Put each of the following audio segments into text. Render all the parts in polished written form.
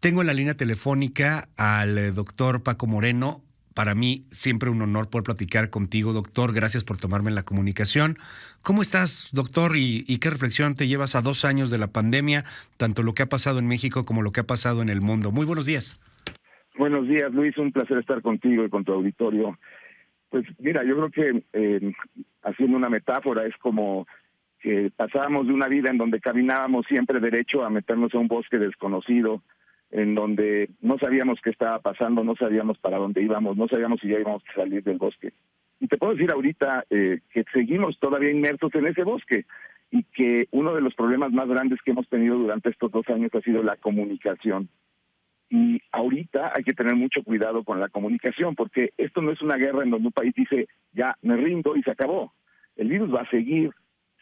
Tengo en la línea telefónica al doctor Paco Moreno. Para mí, siempre un honor poder platicar contigo, doctor. Gracias por tomarme la comunicación. ¿Cómo estás, doctor? ¿Y qué reflexión te llevas a 2 años de la pandemia, tanto lo que ha pasado en México como lo que ha pasado en el mundo? Muy buenos días. Buenos días, Luis. Un placer estar contigo y con tu auditorio. Pues mira, yo creo que haciendo una metáfora es como que pasábamos de una vida en donde caminábamos siempre derecho a meternos a un bosque desconocido, en donde no sabíamos qué estaba pasando, no sabíamos para dónde íbamos, no sabíamos si ya íbamos a salir del bosque. Y te puedo decir ahorita que seguimos todavía inmersos en ese bosque y que uno de los problemas más grandes que hemos tenido durante estos 2 años ha sido la comunicación. Y ahorita hay que tener mucho cuidado con la comunicación, porque esto no es una guerra en donde un país dice, ya me rindo y se acabó. El virus va a seguir.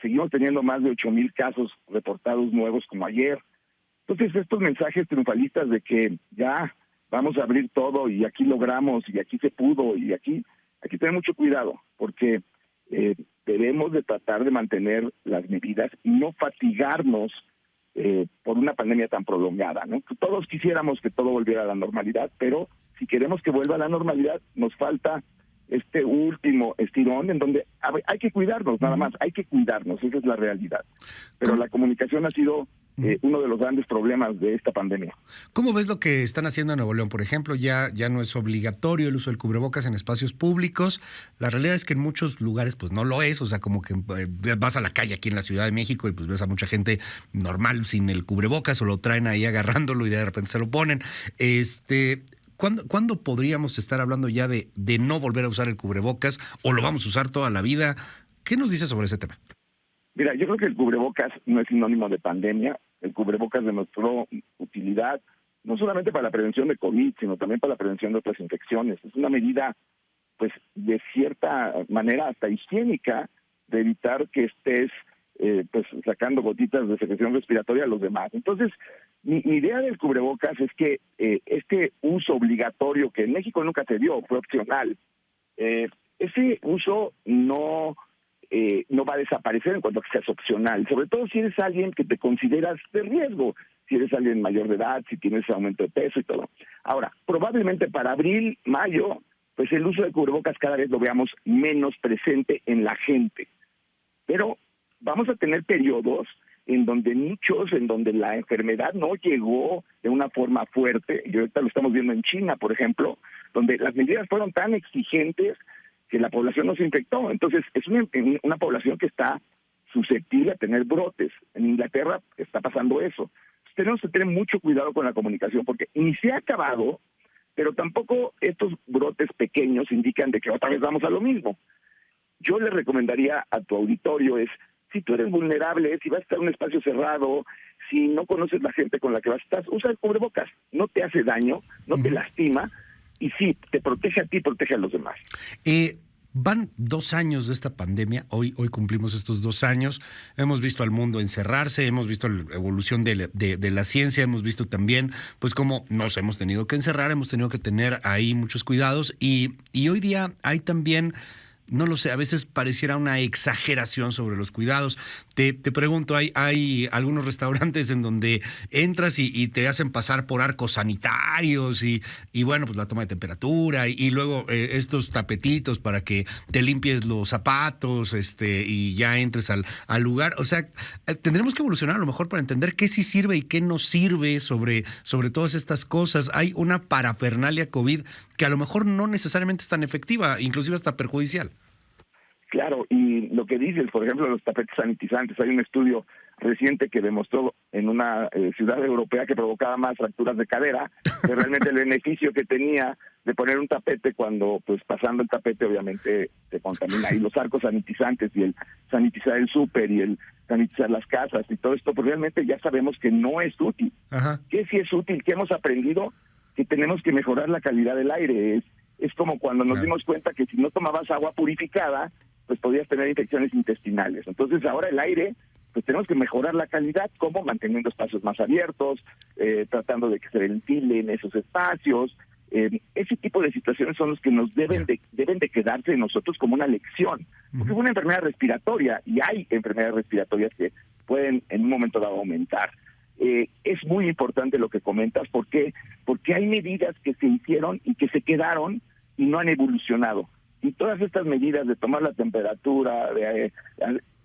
Seguimos teniendo más de 8,000 casos reportados nuevos como ayer. Entonces, estos mensajes triunfalistas de que ya vamos a abrir todo y aquí logramos y aquí se pudo y aquí hay que tener mucho cuidado, porque debemos de tratar de mantener las medidas y no fatigarnos por una pandemia tan prolongada, ¿no? Todos quisiéramos que todo volviera a la normalidad, pero si queremos que vuelva a la normalidad, nos falta este último estirón en donde hay que cuidarnos, nada más, hay que cuidarnos, esa es la realidad. Pero la comunicación ha sido uno de los grandes problemas de esta pandemia. ¿Cómo ves lo que están haciendo en Nuevo León? Por ejemplo, ya no es obligatorio el uso del cubrebocas en espacios públicos. La realidad es que en muchos lugares pues no lo es. O sea, como que vas a la calle aquí en la Ciudad de México y pues ves a mucha gente normal sin el cubrebocas o lo traen ahí agarrándolo y de repente se lo ponen. ¿Cuándo podríamos estar hablando ya de no volver a usar el cubrebocas o lo vamos a usar toda la vida? ¿Qué nos dice sobre ese tema? Mira, yo creo que el cubrebocas no es sinónimo de pandemia. El cubrebocas demostró utilidad no solamente para la prevención de COVID, sino también para la prevención de otras infecciones. Es una medida, pues, de cierta manera hasta higiénica de evitar que estés pues sacando gotitas de secreción respiratoria a los demás. Entonces, mi idea del cubrebocas es que este uso obligatorio, que en México nunca se dio, fue opcional, ese uso no va a desaparecer en cuanto a que seas opcional, sobre todo si eres alguien que te consideras de riesgo, si eres alguien mayor de edad, si tienes aumento de peso y todo. Ahora, probablemente para abril, mayo, pues el uso de cubrebocas cada vez lo veamos menos presente en la gente. Pero vamos a tener periodos en donde la enfermedad no llegó de una forma fuerte, y ahorita lo estamos viendo en China, por ejemplo, donde las medidas fueron tan exigentes que la población no se infectó. Entonces, es una población que está susceptible a tener brotes. En Inglaterra está pasando eso. Entonces, tenemos que tener mucho cuidado con la comunicación, porque ni se ha acabado, pero tampoco estos brotes pequeños indican de que otra vez vamos a lo mismo. Yo le recomendaría a tu auditorio si tú eres vulnerable, si vas a estar en un espacio cerrado, si no conoces la gente con la que vas a estar, usa el cubrebocas. No te hace daño, no te lastima, y sí, te protege a ti, protege a los demás. Van 2 años de esta pandemia, hoy cumplimos estos 2 años, hemos visto al mundo encerrarse, hemos visto la evolución de la ciencia, hemos visto también pues cómo nos hemos tenido que encerrar, hemos tenido que tener ahí muchos cuidados y hoy día hay también, no lo sé, a veces pareciera una exageración sobre los cuidados. Te pregunto, hay algunos restaurantes en donde entras y te hacen pasar por arcos sanitarios y bueno, pues la toma de temperatura y luego estos tapetitos para que te limpies los zapatos y ya entres al lugar. O sea, tendremos que evolucionar a lo mejor para entender qué sí sirve y qué no sirve sobre todas estas cosas. Hay una parafernalia COVID que a lo mejor no necesariamente es tan efectiva, inclusive hasta perjudicial. Claro, y lo que dices, por ejemplo, los tapetes sanitizantes, hay un estudio reciente que demostró en una ciudad europea que provocaba más fracturas de cadera, que realmente el beneficio que tenía de poner un tapete cuando, pues pasando el tapete obviamente se contamina. Y los arcos sanitizantes y el sanitizar el súper y el sanitizar las casas y todo esto, pues realmente ya sabemos que no es útil. Ajá. ¿Qué sí es útil? ¿Qué hemos aprendido? Que tenemos que mejorar la calidad del aire. Es como cuando nos dimos cuenta que si no tomabas agua purificada, pues podías tener infecciones intestinales. Entonces ahora el aire, pues tenemos que mejorar la calidad, como manteniendo espacios más abiertos, tratando de que se ventilen esos espacios. Ese tipo de situaciones son los que nos deben de quedarse de nosotros como una lección. Porque es una enfermedad respiratoria y hay enfermedades respiratorias que pueden en un momento dado aumentar. es muy importante lo que comentas. ¿Por qué? Porque hay medidas que se hicieron y que se quedaron y no han evolucionado. Y todas estas medidas de tomar la temperatura,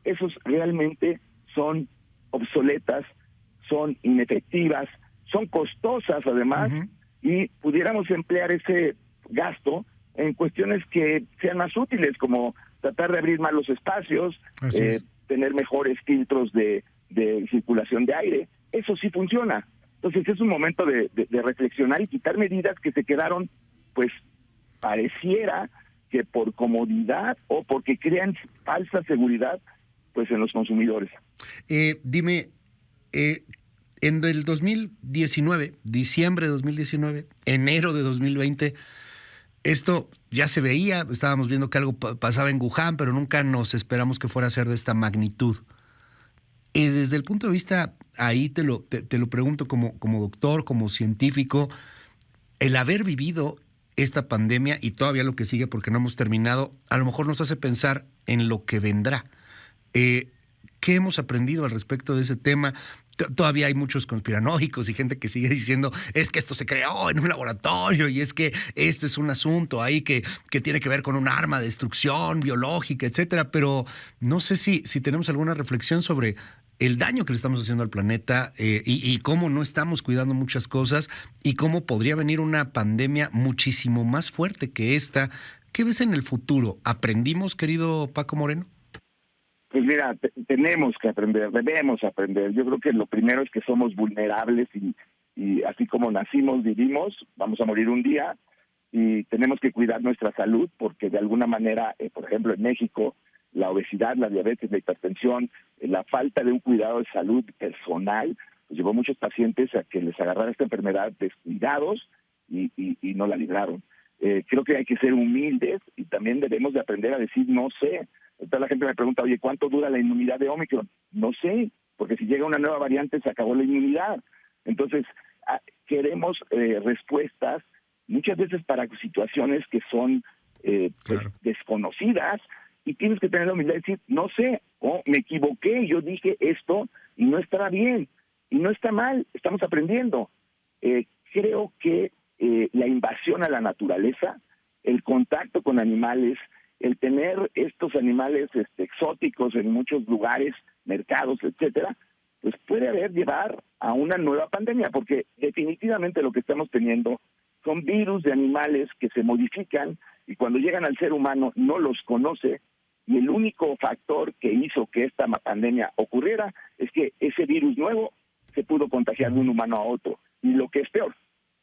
esos realmente son obsoletas, son inefectivas, son costosas además, y pudiéramos emplear ese gasto en cuestiones que sean más útiles, como tratar de abrir más los espacios, tener mejores filtros de circulación de aire. Eso sí funciona. Entonces es un momento de reflexionar y quitar medidas que se quedaron, pues pareciera que por comodidad o porque crean falsa seguridad, pues en los consumidores. Dime, en el 2019, diciembre de 2019, enero de 2020, esto ya se veía, estábamos viendo que algo pasaba en Wuhan, pero nunca nos esperamos que fuera a ser de esta magnitud. Desde el punto de vista, ahí te lo pregunto como doctor, como científico, el haber vivido esta pandemia y todavía lo que sigue, porque no hemos terminado, a lo mejor nos hace pensar en lo que vendrá. ¿Qué hemos aprendido al respecto de ese tema? Todavía hay muchos conspiranoicos y gente que sigue diciendo es que esto se creó en un laboratorio y es que este es un asunto ahí que tiene que ver con un arma de destrucción biológica, etcétera. Pero no sé si tenemos alguna reflexión sobre el daño que le estamos haciendo al planeta y cómo no estamos cuidando muchas cosas y cómo podría venir una pandemia muchísimo más fuerte que esta. ¿Qué ves en el futuro? ¿Aprendimos, querido Paco Moreno? Pues mira, tenemos que aprender, debemos aprender. Yo creo que lo primero es que somos vulnerables y así como nacimos, vivimos, vamos a morir un día y tenemos que cuidar nuestra salud porque de alguna manera, por ejemplo, en México, la obesidad, la diabetes, la hipertensión, la falta de un cuidado de salud personal, pues llevó a muchos pacientes a que les agarrara esta enfermedad descuidados y no la libraron. Creo que hay que ser humildes y también debemos de aprender a decir no sé. Entonces la gente me pregunta, oye, ¿cuánto dura la inmunidad de Omicron? No sé, porque si llega una nueva variante se acabó la inmunidad. Entonces, queremos respuestas muchas veces para situaciones que son desconocidas y tienes que tener la humildad de decir, no sé, me equivoqué, yo dije esto y no estaba bien y no está mal, estamos aprendiendo. Creo que la invasión a la naturaleza, el contacto con animales, el tener estos animales exóticos en muchos lugares, mercados, etcétera, pues puede llevar a una nueva pandemia, porque definitivamente lo que estamos teniendo son virus de animales que se modifican y cuando llegan al ser humano no los conoce, y el único factor que hizo que esta pandemia ocurriera es que ese virus nuevo se pudo contagiar de un humano a otro, y lo que es peor,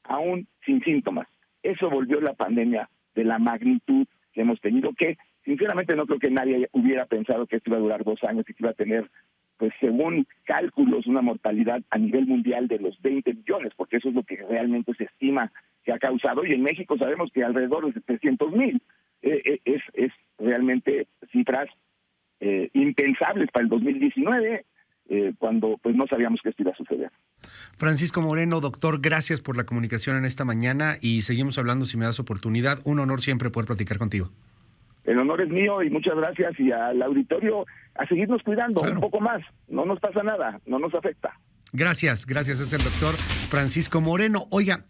aún sin síntomas. Eso volvió la pandemia de la magnitud que hemos tenido, que sinceramente no creo que nadie hubiera pensado que esto iba a durar 2 años y que iba a tener, pues según cálculos, una mortalidad a nivel mundial de los 20 millones, porque eso es lo que realmente se estima que ha causado, y en México sabemos que alrededor de 300,000. Es realmente cifras impensables para el 2019, cuando pues no sabíamos que esto iba a suceder. Francisco Moreno, doctor, gracias por la comunicación en esta mañana y seguimos hablando si me das oportunidad. Un honor siempre poder platicar contigo. El honor es mío y muchas gracias, y al auditorio a seguirnos cuidando un poco más. No nos pasa nada, no nos afecta. Gracias, es el doctor Francisco Moreno. Oiga,